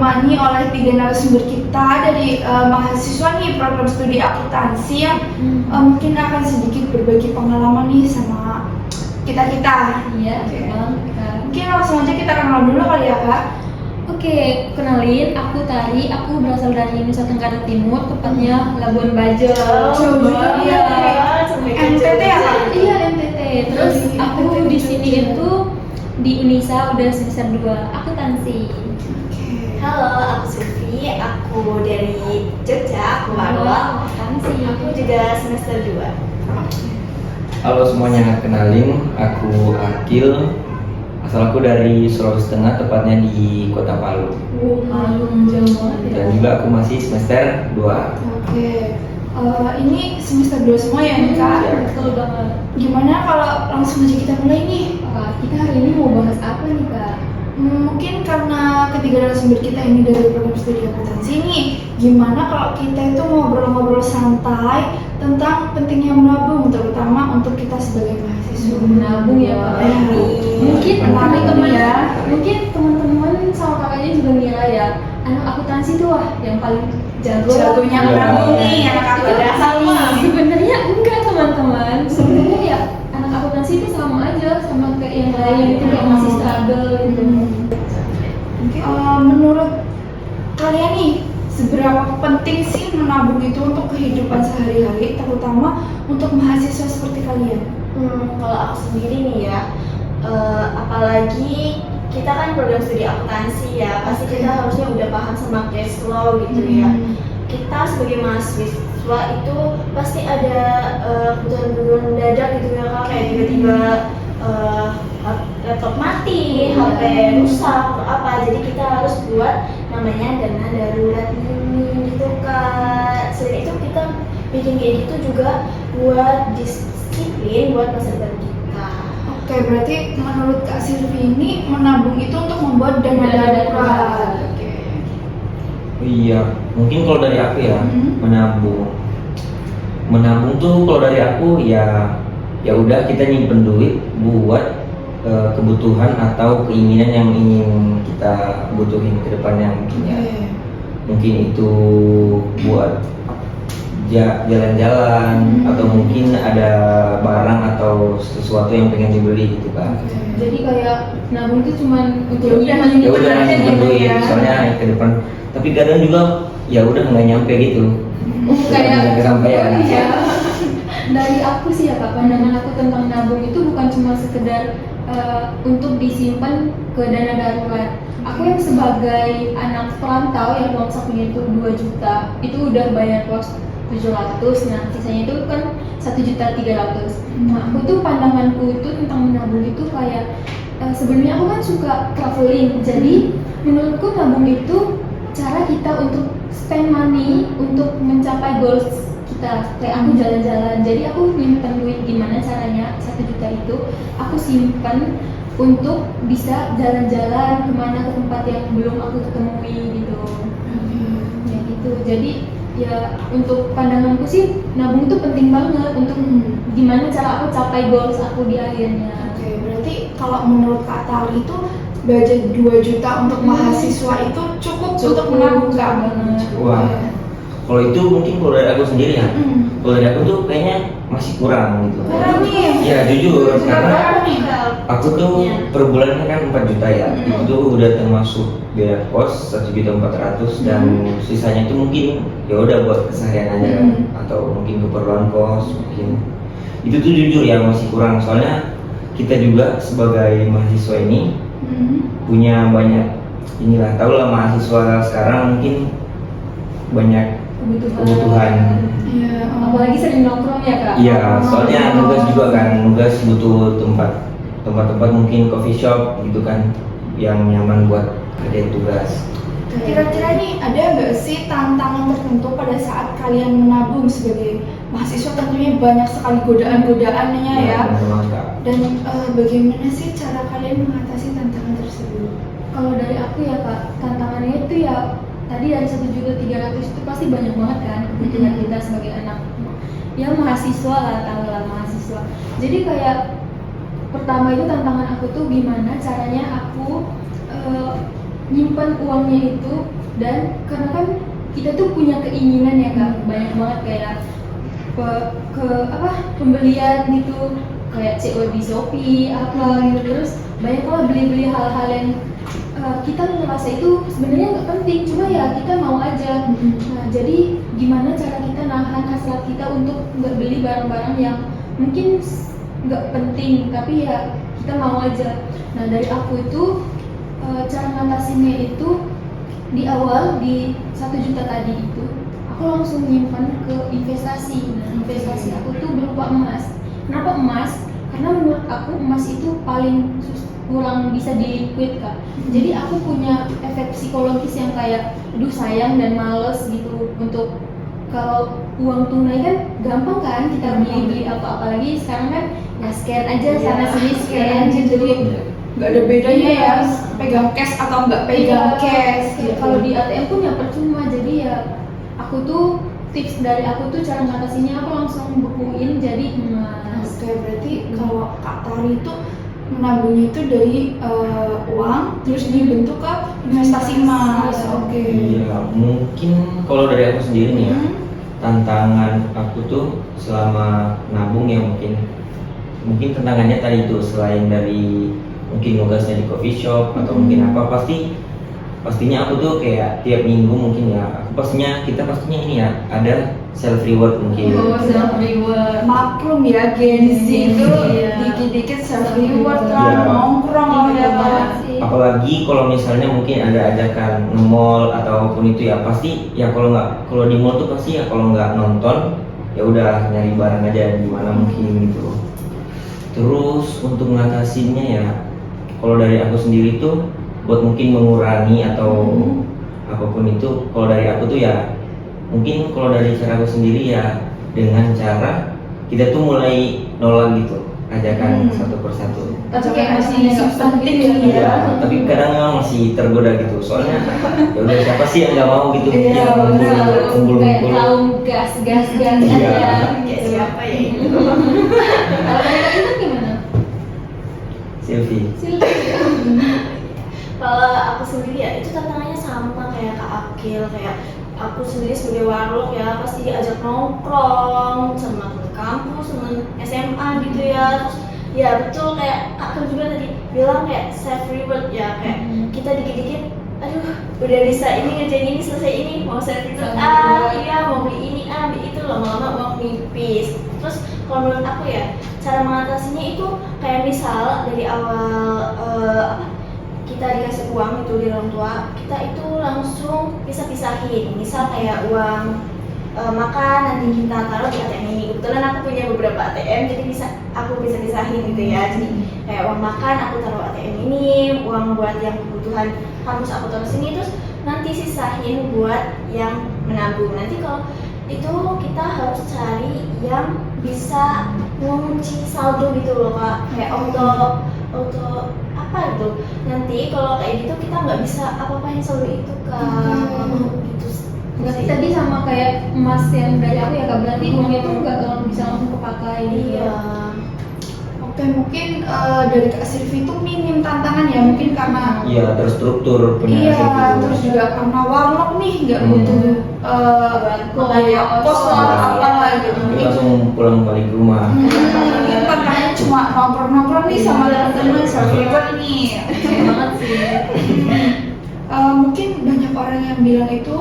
ditemani oleh 3 narasumber kita dari mahasiswa nih program studi akuntansi yang mungkin akan sedikit berbagi pengalaman nih sama kita-kita. Iya, Oke. Bang. Mungkin langsung aja kita kenal dulu kali ya Kak. Oke, kenalin, aku Tari, aku berasal dari Nusa Tenggara Timur, tepatnya Labuan Bajo. Jauh banget. Iya. NTT ya Kak? Iya, NTT. Terus aku di sini itu di Unisa udah semester 2 akuntansi. Halo, aku Sufi, aku dari Jogja, aku Marwa. Akuntansi. Aku juga semester 2. Halo semuanya, kenalin aku Akil. Asal aku dari Sulawesi Tengah, tepatnya di Kota Palu. Jauh banget ya. Dan juga aku masih semester 2. Oke. Ini semester 2 semua ya nih Kak? Iya. Betul banget. Gimana kalau langsung aja kita mulai nih? Kita hari ini mau bahas apa nih, Kak? Mungkin karena ketiga narasumber kita ini dari program studi akuntansi nih, gimana kalau kita itu ngobrol-ngobrol santai tentang pentingnya menabung, terutama untuk kita sebagai mahasiswa. Menabung ya, Pak. Mungkin menarik teman-teman ya. Mungkin teman-teman sama kakaknya juga ngira ya, anak akuntansi tuh wah yang paling Jagonya menabung nih, anak akuntansi. Sebenarnya enggak, teman-teman. Sebenarnya ya anak akuntansi itu sama aja sama kayak yang lain itu kayak masih struggle gitu. Menurut kalian nih, seberapa penting sih menabung itu untuk kehidupan sehari-hari, terutama untuk mahasiswa seperti kalian? Kalau aku sendiri nih ya, apalagi kita kan program studi akuntansi ya, pasti kita harusnya udah paham sama cash flow gitu ya. Kita sebagai mahasiswa itu pasti ada kebutuhan-kebutuhan mendadak gitu ya Kak, kayak tiba-tiba laptop mati, HP rusak atau apa, jadi kita harus buat namanya dana darurat ini gitu Kak. Selain itu kita bikin kayak gitu juga buat disiplin buat masa depan kita. Oke, berarti menurut Kak Silvi ini menabung itu untuk membuat dana darurat. Oke. Iya, mungkin kalau dari aku ya, menabung tuh kalau dari aku ya udah kita nyimpen duit buat kebutuhan atau keinginan yang ingin kita butuhin ke depannya mungkin ya. Mungkin itu buat jalan-jalan atau mungkin ada barang atau sesuatu yang pengen dibeli gitu kan. Jadi kayak nabung itu cuman untuk Ya Ya udah aja nyimpen gitu duit, ya. soalnya ke depan. Tapi kadang juga ya udah nggak nyampe gitu. kayak Kesampaian. oh iya. Dari aku sih ya Kak, pandangan aku tentang nabung itu bukan cuma sekedar untuk disimpan ke dana darurat. Aku yang sebagai anak perantau yang uang sakunya itu 2 juta, itu udah bayar kos 700, nah sisanya itu kan 1.300.000. Nah aku tuh pandanganku itu tentang menabung itu kayak sebenarnya aku kan suka traveling, jadi menurutku nabung itu cara kita untuk spend money untuk mencapai goals kita. Kayak aku jalan-jalan, jadi aku nyimpen duit gimana caranya 1 juta itu aku simpan untuk bisa jalan-jalan kemana ke tempat yang belum aku ketemui gitu. Ya gitu, jadi ya untuk pandanganku sih nabung itu penting banget untuk gimana cara aku capai goals aku di akhirnya. Oke, berarti kalau menurut Kak Tali itu budget 2 juta untuk mahasiswa itu cukup untuk menabung Kak? Wah, kalau itu mungkin kalau dari aku sendiri ya, kalau dari aku tuh kayaknya masih kurang gitu. Kurang nih. Ya jujur, karena Berapa nih? aku tuh per bulannya kan 4 juta ya, itu tuh udah termasuk biaya kos 1.400.000 dan sisanya itu mungkin ya udah buat keseharian aja kan, atau mungkin keperluan kos mungkin. Itu tuh jujur ya masih kurang, soalnya kita juga sebagai mahasiswa ini punya banyak inilah, tau lah mahasiswa sekarang mungkin banyak kebutuhan. Iya, Apalagi sering nongkrong ya Kak. Iya, soalnya nugas juga kan, nugas butuh tempat mungkin coffee shop gitu kan, yang nyaman buat kerjain tugas. Kira-kira nih ada nggak sih tantangan tertentu pada saat kalian menabung sebagai mahasiswa? Tentunya banyak sekali godaan-godaannya ya. Teman-teman, Kak. Dan bagaimana sih cara kalian mengatasi tantangan tersebut? Kalau dari aku ya Kak, tantangannya itu ya tadi dari 1.300.000 itu pasti banyak banget kan kebutuhan kita sebagai anak ya mahasiswa lah, tahu lah mahasiswa. Jadi kayak pertama itu tantangan aku tuh gimana caranya aku nyimpan uangnya itu Dan karena kan kita tuh punya keinginan ya Kak, banyak banget kayak pembelian gitu, kayak COD di Shopee apa gitu, terus banyak lah beli-beli hal-hal yang kita ngerasa itu sebenarnya nggak penting, cuma ya kita mau aja. Nah, jadi gimana cara kita nahan hasrat kita untuk nggak beli barang-barang yang mungkin nggak penting tapi ya kita mau aja. Nah, dari aku itu cara ngatasinnya itu di awal di 1 juta tadi itu aku langsung nyimpan ke investasi. Nah, investasi aku tuh berupa emas. Kenapa emas? Karena menurut aku emas itu paling kurang bisa diliquid Kak. Jadi aku punya efek psikologis yang kayak aduh sayang dan males gitu untuk kalau uang tunai kan gampang kan kita beli apa apalagi sekarang kan ya scan aja sana sini scan aja, jadi nggak ada bedanya ya pegang cash atau nggak pegang cash gitu. Kalau di ATM pun ya percuma, jadi ya aku tuh tips dari aku tuh cara ngatasinnya aku langsung bekuin jadi emas. Oke, berarti kalau Kak Tari itu menabungnya itu dari uang terus dibentuk ke investasi emas. Oke. Iya, mungkin kalau dari aku sendiri nih ya, tantangan aku tuh selama nabung ya mungkin tantangannya tadi itu selain dari mungkin nugasnya di coffee shop atau mungkin apa, pastinya aku tuh kayak tiap minggu mungkin ya kita pastinya ini ya ada self reward mungkin. Self reward. Maklum ya Gen Z itu dikit-dikit self reward kan, nongkrong ya Pak. Apalagi kalau misalnya mungkin ada ajakan nge-mall ataupun itu ya pasti ya kalau di mall tuh pasti ya kalau nggak nonton ya udah nyari barang aja di mana mungkin gitu. Terus untuk mengatasinya ya kalau dari aku sendiri tuh buat mungkin mengurangi atau apapun itu, kalau dari aku tuh ya mungkin kalau dari cara aku sendiri ya dengan cara kita tuh mulai nolak gitu ajakan satu persatu. Tapi kayak masih substantif ya. Tapi kadang memang masih tergoda gitu, soalnya ya udah siapa sih yang nggak mau gitu Iya, kumpul kayak kaum gas aja. Kayak siapa ya itu? Kalau kalian itu gimana? Silvi. Kalau aku sendiri ya itu tantangannya sama kayak Kak Akil, kayak aku sendiri sebagai warlock ya pasti diajak nongkrong sama teman kampus, teman SMA gitu ya. Terus ya betul kayak Kak Akil juga tadi bilang kayak self reward ya, kayak kita dikit-dikit aduh udah bisa ini ngerjain ini selesai ini mau self reward iya mau beli ini beli itu, lama-lama uang nipis. Terus kalau menurut aku ya cara mengatasinya itu kayak misal dari awal kita dikasih uang itu dari orang tua, kita itu langsung pisah-pisahin. Misal kayak uang makan nanti kita taruh di ATM ini. Kebetulan aku punya beberapa ATM, jadi aku bisa pisahin gitu ya. Jadi kayak uang makan aku taruh ATM ini, uang buat yang kebutuhan kampus aku taruh sini, terus nanti sisahin buat yang menabung. Nanti kalau itu kita harus cari yang bisa mengunci saldo gitu loh Kak, kayak auto apa gitu. Nanti kalau kayak gitu kita nggak bisa apa-apain saldo itu Kak. Gitu. Berarti tadi sama kayak emas yang dari aku ya Kak, berarti uangnya tuh nggak bisa langsung kepakai. Iya. Oke, mungkin dari Kak Silvi itu minim tantangan ya, mungkin karena Iya, terstruktur punya aset itu. terus juga karena warlock nih nggak butuh kayak kos lah apalah gitu. Jadi Mungkin langsung pulang balik ke rumah. mungkin tantangannya cuma nongkrong nih sama teman-teman self reward nih. Banget sih. Mungkin banyak orang yang bilang itu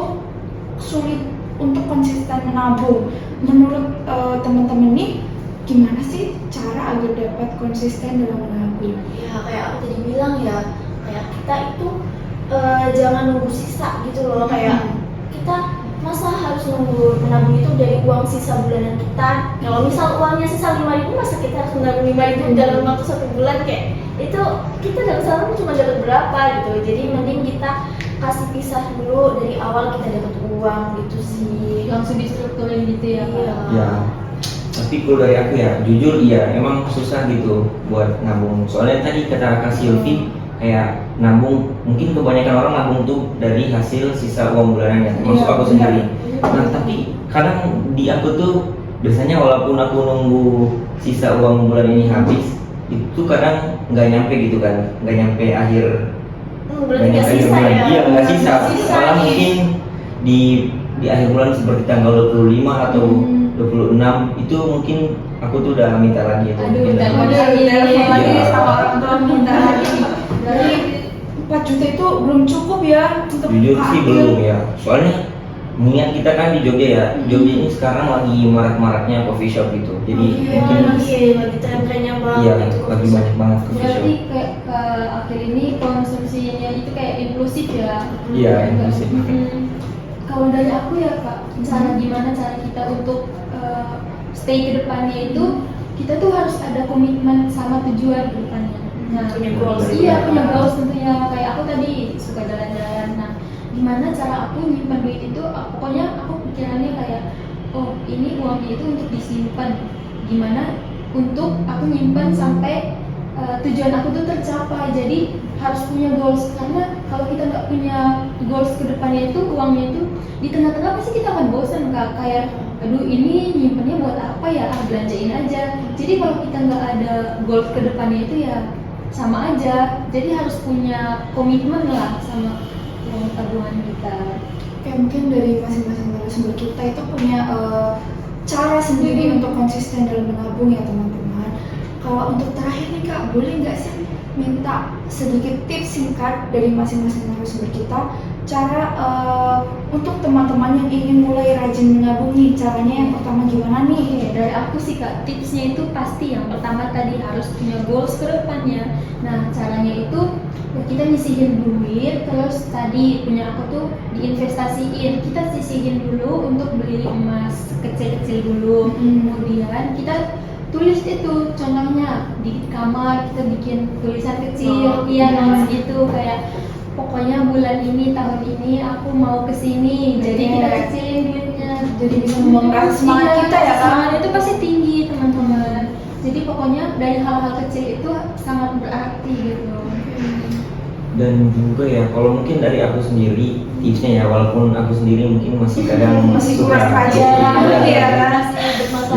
sulit untuk konsisten menabung. Menurut teman-teman nih, gimana sih cara agar dapat konsisten dalam menabung? Ya kayak aku tadi bilang ya, kayak kita itu jangan nunggu sisa gitu loh. Kayak kita masa harus nunggu menabung itu dari uang sisa bulanan kita. Kalau misal uangnya sisa 5.000, masa kita harus menabung 5.000 dalam waktu 1 bulan, kayak itu kita dalam sehari cuma dapat berapa gitu. Jadi mending kita kasih pisah dulu dari awal kita dapat uang gitu sih. Langsung distrukturin gitu ya Kak. Ya, tapi kalau dari aku ya jujur iya emang susah gitu buat nabung. Soalnya tadi kata Kak Silvi kayak nabung, mungkin kebanyakan orang nabung tuh dari hasil sisa uang bulanannya, termasuk aku sendiri. Nah tapi kadang di aku tuh biasanya walaupun aku nunggu sisa uang bulan ini habis, itu kadang nggak nyampe gitu kan, nggak nyampe akhir Berarti banyak nggak akhir sisa bulan. ya? Iya nggak sisa. Sisa Malah nih. mungkin di akhir bulan seperti tanggal 25 atau 26 itu mungkin aku tuh udah minta lagi atau Aduh, minta telepon lagi. lagi. lagi Iya. sama orang tua minta lagi. Berarti 4 juta itu belum cukup ya untuk Jujur sih akhir. belum ya. Soalnya mengingat kita kan di Jogja ya. Jogja ini sekarang lagi marak-maraknya coffee shop gitu. Jadi Iya. mungkin Lagi tren-trennya banget iya itu lagi banyak banget coffee shop. Berarti kayak akhir ini konsumsinya itu kayak inklusif ya? Iya, inklusif. Kalau dari aku ya kak, gimana cara kita untuk stay ke depannya itu, kita tuh harus ada komitmen sama tujuan ke depannya. Nah, Punya goals. Iya, punya goals tentunya. Kayak aku tadi suka jalan-jalan. Nah, gimana cara aku nyimpan duit itu? Pokoknya aku pikirannya kayak, oh ini uangnya itu untuk disimpan. Gimana untuk aku nyimpan sampai tujuan aku tuh tercapai. Jadi harus punya goals, karena kalau kita nggak punya goals ke depannya itu, uangnya itu di tengah-tengah pasti kita akan bosan kak. Kayak aduh ini nyimpennya buat apa ya, belanjain aja. Jadi kalau kita nggak ada goals ke depannya itu ya sama aja. Jadi harus punya komitmen lah sama uang tabungan kita. Kayak mungkin dari masing-masing narasumber kita itu punya cara sendiri untuk konsisten dalam menabung ya teman-teman. Kalau untuk terakhir nih kak, boleh nggak sih minta sedikit tips singkat dari masing-masing narasumber kita, cara untuk teman-teman yang ingin mulai rajin menabung nih, caranya yang pertama gimana nih? Oke, dari aku sih kak, tipsnya itu pasti yang pertama tadi harus punya goals ke depannya. Nah, caranya itu ya kita nyisihin duit, terus tadi punya aku tuh diinvestasiin. Kita sisihin dulu untuk beli emas kecil-kecil dulu. Kemudian kita tulis itu, contohnya di kamar kita bikin tulisan kecil, notes gitu kayak pokoknya bulan ini, tahun ini aku mau kesini, jadi kita kecilin duitnya, Jadi bisa membangun semangat Iya, kita ya kak? semangat itu pasti tinggi teman-teman. Jadi pokoknya dari hal-hal kecil itu sangat berarti gitu. Dan juga ya kalau mungkin dari aku sendiri tipsnya ya, walaupun aku sendiri mungkin masih kadang Masih suka kurang aja Iya. ya kan?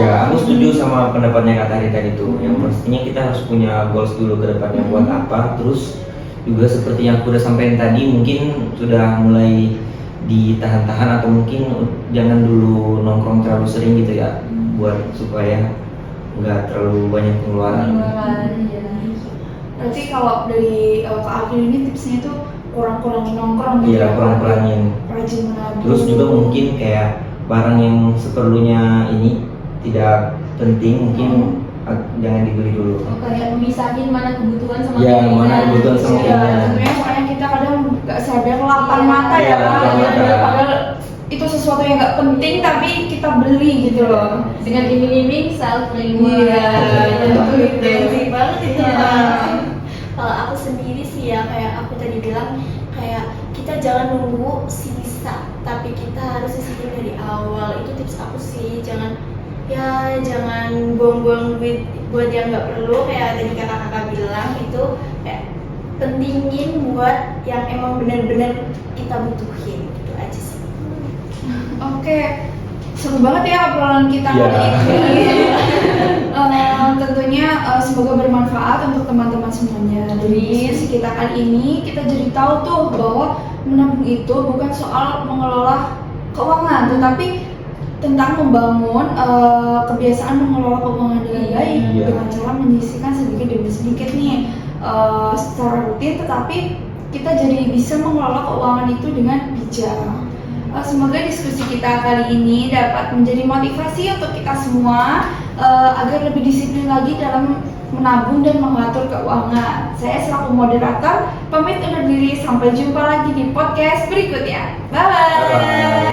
Ya, aku setuju sama pendapatnya Kak Tari tadi tuh. Yang pastinya kita harus punya goals dulu ke depannya buat apa. Terus juga seperti yang aku udah sampaikan tadi, mungkin sudah mulai ditahan-tahan atau mungkin jangan dulu nongkrong terlalu sering gitu ya, buat supaya nggak terlalu banyak pengeluaran. Iya. Berarti kalau dari Kak Alvin ini tipsnya itu kurang-kurangin nongkrong gitu Iya, ya, kurang-kurangin. rajin menabung. Terus juga mungkin kayak barang yang seperlunya ini tidak penting mungkin jangan dibeli dulu. Kayak memisahin mana kebutuhan sama Iya, keinginan. mana kebutuhan sama Iya, keinginan. tentunya soalnya kita kadang nggak sadar lapar Iya. mata ya Iya, Kak. lapar mata. Padahal itu sesuatu yang nggak penting tapi kita beli gitu loh. Dengan iming-iming self reward. Iya, itu. Gengsi banget itu. Iya. Kalau aku sendiri sih ya, kayak aku tadi bilang, kayak kita jangan nunggu sisa, tapi kita harus sisihin dari awal. Itu tips aku sih, jangan buang-buang duit buat yang nggak perlu. Kayak tadi kakak-kakak bilang itu kayak pentingin buat yang emang benar-benar kita butuhin. Itu aja sih. Oke, seru banget ya obrolan kita Iya. kali ini. Tentunya semoga bermanfaat untuk teman-teman semuanya. Dari diskusi kita kali ini kita jadi tahu tuh bahwa menabung itu bukan soal mengelola keuangan, tetapi tentang membangun kebiasaan mengelola keuangan dengan baik Iya. dengan cara menyisihkan sedikit demi sedikit nih secara rutin, tetapi kita jadi bisa mengelola keuangan itu dengan bijak. Semoga diskusi kita kali ini dapat menjadi motivasi untuk kita semua agar lebih disiplin lagi dalam menabung dan mengatur keuangan. Saya selaku moderator pamit undur diri, sampai jumpa lagi di podcast berikutnya. Bye. Bye.